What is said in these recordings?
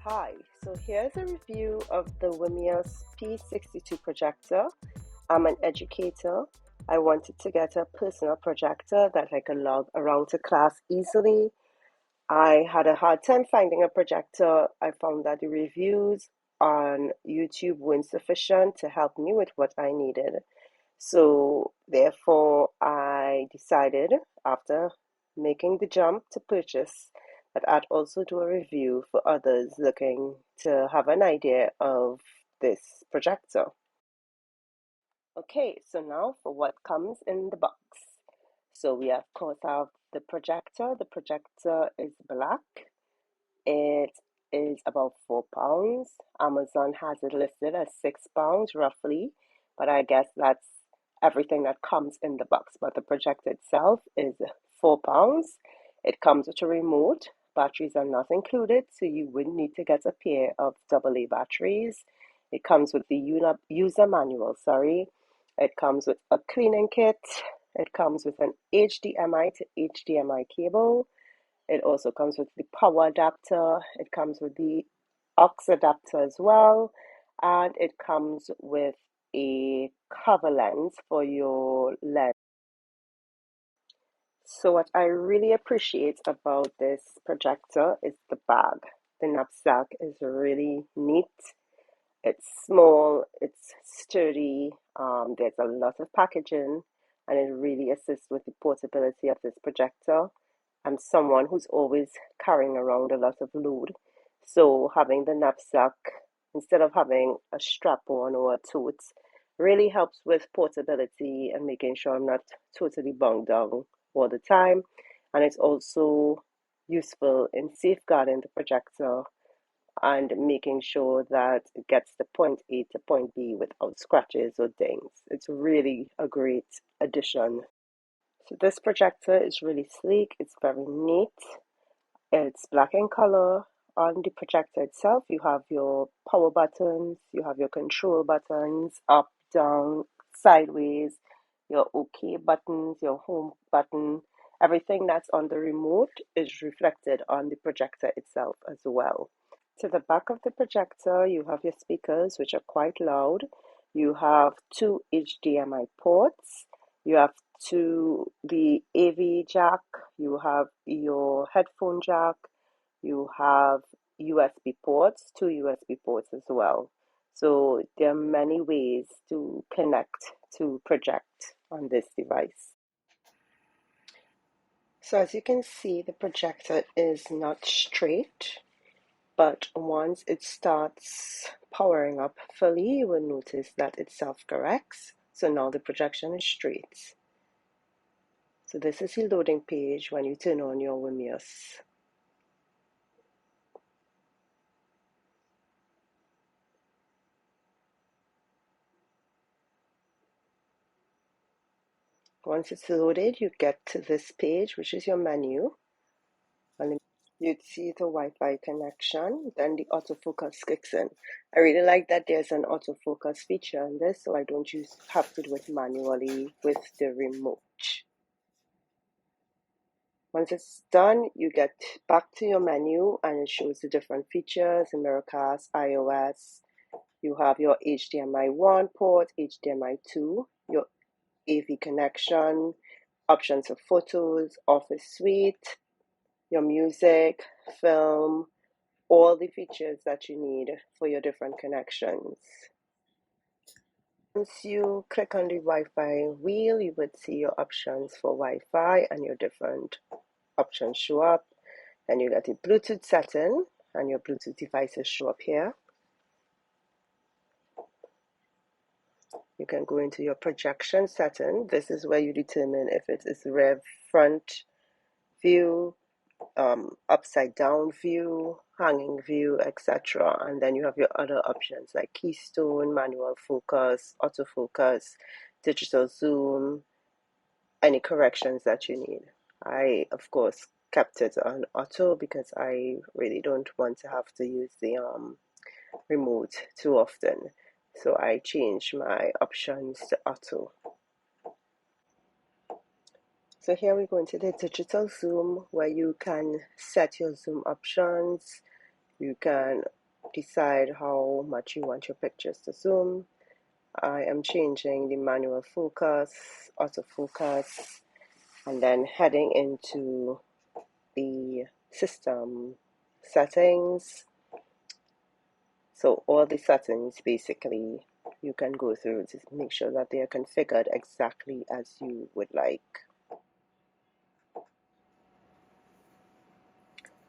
Hi, so here's a review of the Wimius P62 projector. I'm an educator. I wanted to get a personal projector that I could log around to class easily. I had a hard time finding a projector. I found that the reviews on YouTube weren't sufficient to help me with what I needed. So therefore, I decided after making the jump to purchase that I'd also do a review for others looking to have an idea of this projector. Okay, so now for what comes in the box. So we of course have the projector. The projector is black. It is about £4. Amazon has it listed as £6 roughly, but I guess that's everything that comes in the box. But the projector itself is £4. It comes with a remote. Batteries are not included, so you wouldn't need to get a pair of AA batteries. It comes with the user manual, sorry. It comes with a cleaning kit. It comes with an HDMI to HDMI cable. It also comes with the power adapter. It comes with the aux adapter as well. And it comes with a cover lens for your lens. So what I really appreciate about this projector is the bag. The knapsack is really neat. It's small, it's sturdy, there's a lot of packaging, and it really assists with the portability of this projector. I'm someone who's always carrying around a lot of load, so having the knapsack instead of having a strap on or a tote really helps with portability and making sure I'm not totally bound down all the time. And it's also useful in safeguarding the projector and making sure that it gets the point A to point B without scratches or dings. It's really a great addition. So this projector is really sleek, it's very neat, it's black in color. On the projector itself, you have your power buttons, you have your control buttons, up, down, sideways, your OK buttons, your home button. Everything that's on the remote is reflected on the projector itself as well. To the back of the projector, you have your speakers, which are quite loud. You have two HDMI ports. You have the AV jack. You have your headphone jack. You have USB ports, two USB ports as well. So there are many ways to connect to project on this device. So as you can see, the projector is not straight. But once it starts powering up fully, you will notice that it self-corrects. So now the projection is straight. So this is the loading page when you turn on your Wimius. Once it's loaded, you get to this page, which is your menu. And you'd see the Wi-Fi connection, then the autofocus kicks in. I really like that there's an autofocus feature in this, so I don't have to do it manually with the remote. Once it's done, you get back to your menu and it shows the different features in Miracast, iOS. You have your HDMI 1 port, HDMI 2, your AV connection, options for photos, Office Suite, your music, film, all the features that you need for your different connections. Once you click on the Wi-Fi wheel, you would see your options for Wi-Fi and your different options show up. Then you get the Bluetooth setting and your Bluetooth devices show up here. You can go into your projection setting. This is where you determine if it is rev front view, upside down view, hanging view, etc. And then you have your other options like keystone, manual focus, autofocus, digital zoom, any corrections that you need. I, of course, kept it on auto because I really don't want to have to use the remote too often. So I changed my options to auto. So here we go into the digital zoom where you can set your zoom options. You can decide how much you want your pictures to zoom. I am changing the manual focus, autofocus, and then heading into the system settings. So all the settings basically you can go through to make sure that they are configured exactly as you would like.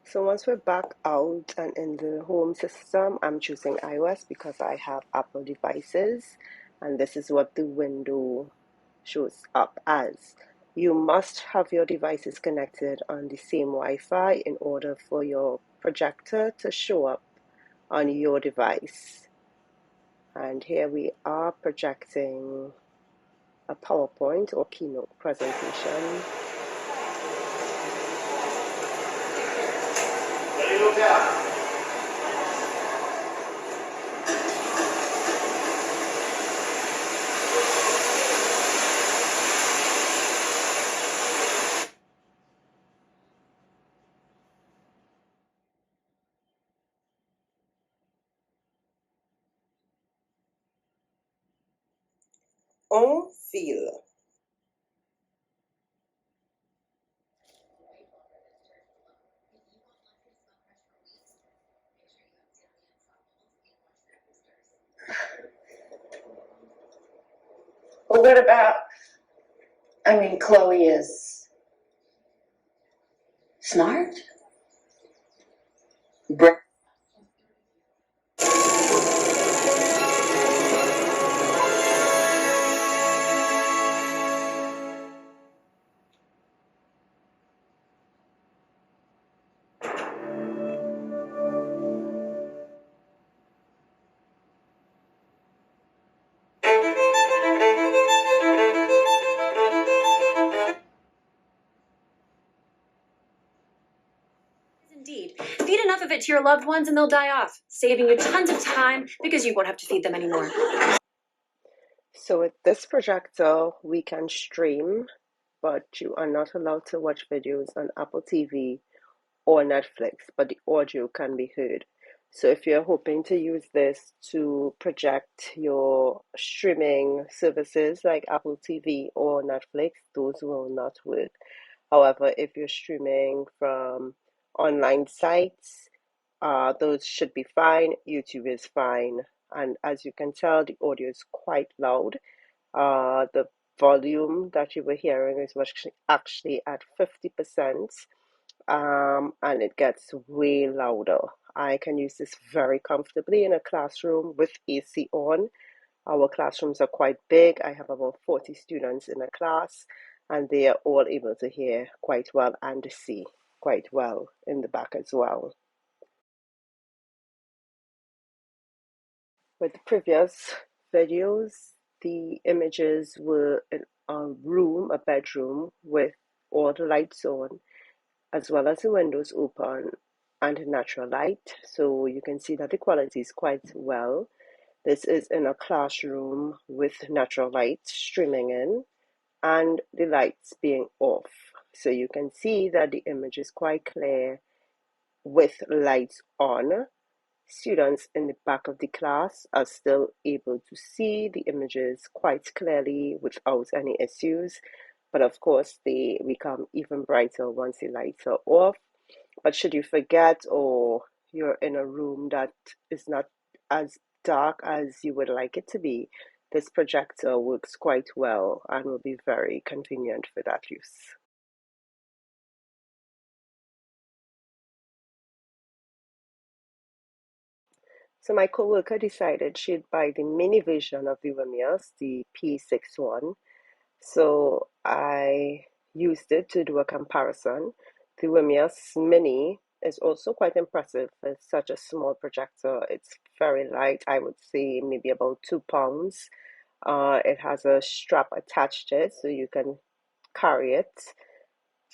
So once we're back out and in the home system, I'm choosing iOS because I have Apple devices, and this is what the window shows up as. You must have your devices connected on the same Wi-Fi in order for your projector to show up on your device. And here we are projecting a PowerPoint or keynote presentation. On feel. Well, what about, Chloe is smart. Indeed. Feed enough of it to your loved ones and they'll die off, saving you tons of time because you won't have to feed them anymore. So with this projector, we can stream, but you are not allowed to watch videos on Apple TV or Netflix, but the audio can be heard. So if you're hoping to use this to project your streaming services like Apple TV or Netflix, those will not work. However, if you're streaming from online sites, those should be fine. YouTube is fine. And as you can tell, the audio is quite loud. The volume that you were hearing is actually at 50%, and it gets way louder. I can use this very comfortably in a classroom with AC on. Our classrooms are quite big. I have about 40 students in a class, and they are all able to hear quite well and see quite well in the back as well. With the previous videos, the images were in a room, a bedroom, with all the lights on, as well as the windows open and natural light. So you can see that the quality is quite well. This is in a classroom with natural light streaming in and the lights being off. So you can see that the image is quite clear with lights on. Students in the back of the class are still able to see the images quite clearly without any issues. But of course, they become even brighter once the lights are off. But should you forget or you're in a room that is not as dark as you would like it to be, this projector works quite well and will be very convenient for that use. So my coworker decided she'd buy the mini version of the Wimius, the P61. So I used it to do a comparison. The Wimius Mini is also quite impressive for such a small projector. It's very light, I would say maybe about 2 pounds. It has a strap attached to it, so you can carry it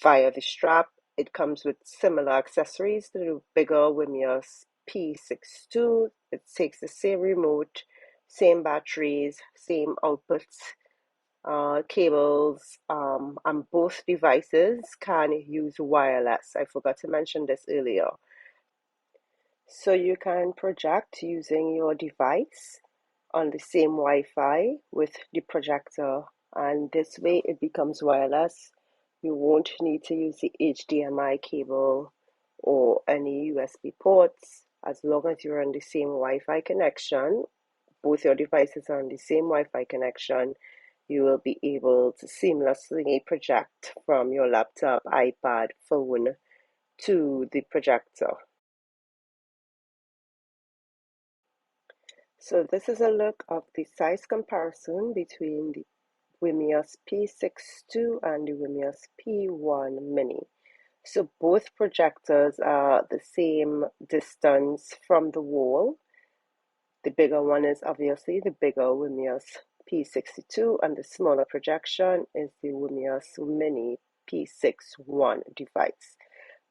via the strap. It comes with similar accessories to the bigger Wimius P62. It takes the same remote, same batteries, same outputs, cables, and both devices can use wireless. I forgot to mention this earlier. So you can project using your device on the same Wi-Fi with the projector, and this way it becomes wireless. You won't need to use the HDMI cable or any USB ports. As long as you're on the same Wi-Fi connection, both your devices are on the same Wi-Fi connection, you will be able to seamlessly project from your laptop, iPad, phone to the projector. So this is a look of the size comparison between the Wimius P62 and the Wimius P1 Mini. So both projectors are the same distance from the wall. The bigger one is obviously the bigger Wimius P62, and the smaller projection is the Wimius Mini P61 device.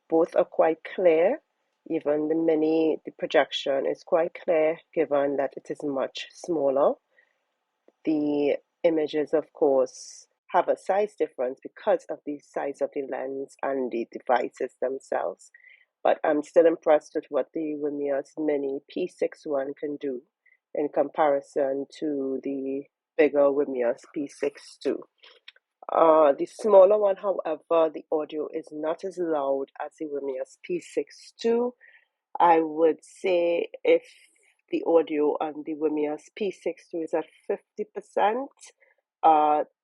Both are quite clear. Even the Mini, the projection is quite clear given that it is much smaller. The images, of course, have a size difference because of the size of the lens and the devices themselves. But I'm still impressed with what the Wimius Mini P61 can do in comparison to the bigger Wimius P62. The smaller one, however, the audio is not as loud as the Wimius P62. I would say if the audio on the Wimius P62 is at 50%,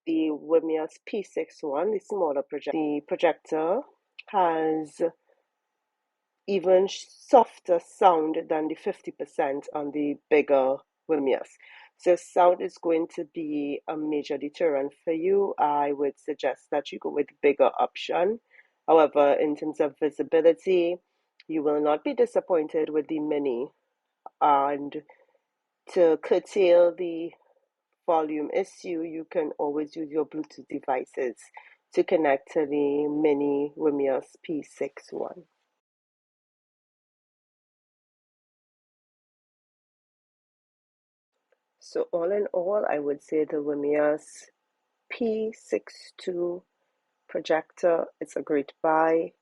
the Wimius P61, the smaller projector, has even softer sound than the 50% on the bigger Wimius. So sound is going to be a major deterrent for you. I would suggest that you go with the bigger option. However, in terms of visibility, you will not be disappointed with the Mini. And to curtail the volume issue, you can always use your Bluetooth devices to connect to the Mini Wimius P61. So all in all, I would say the Wimius P62 projector is a great buy.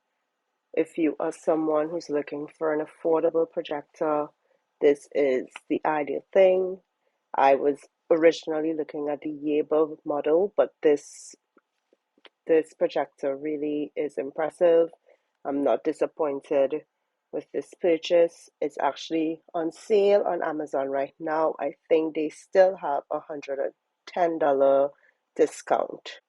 If you are someone who's looking for an affordable projector, this is the ideal thing. I was originally looking at the Yabov model, but this projector really is impressive. I'm not disappointed with this purchase. It's actually on sale on Amazon right now. I think they still have $110 discount.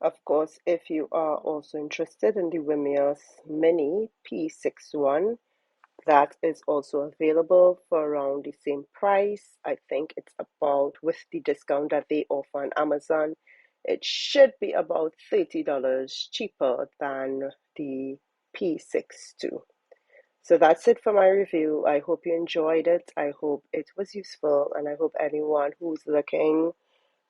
Of course, if you are also interested in the Wimius Mini P61, that is also available for around the same price. I think it's about, with the discount that they offer on Amazon, it should be about $30 cheaper than the P62. So that's it for my review. I hope you enjoyed it. I hope it was useful, and I hope anyone who's looking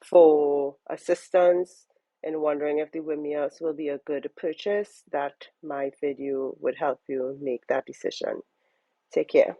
for assistance and wondering if the Wimius will be a good purchase, that my video would help you make that decision. Take care.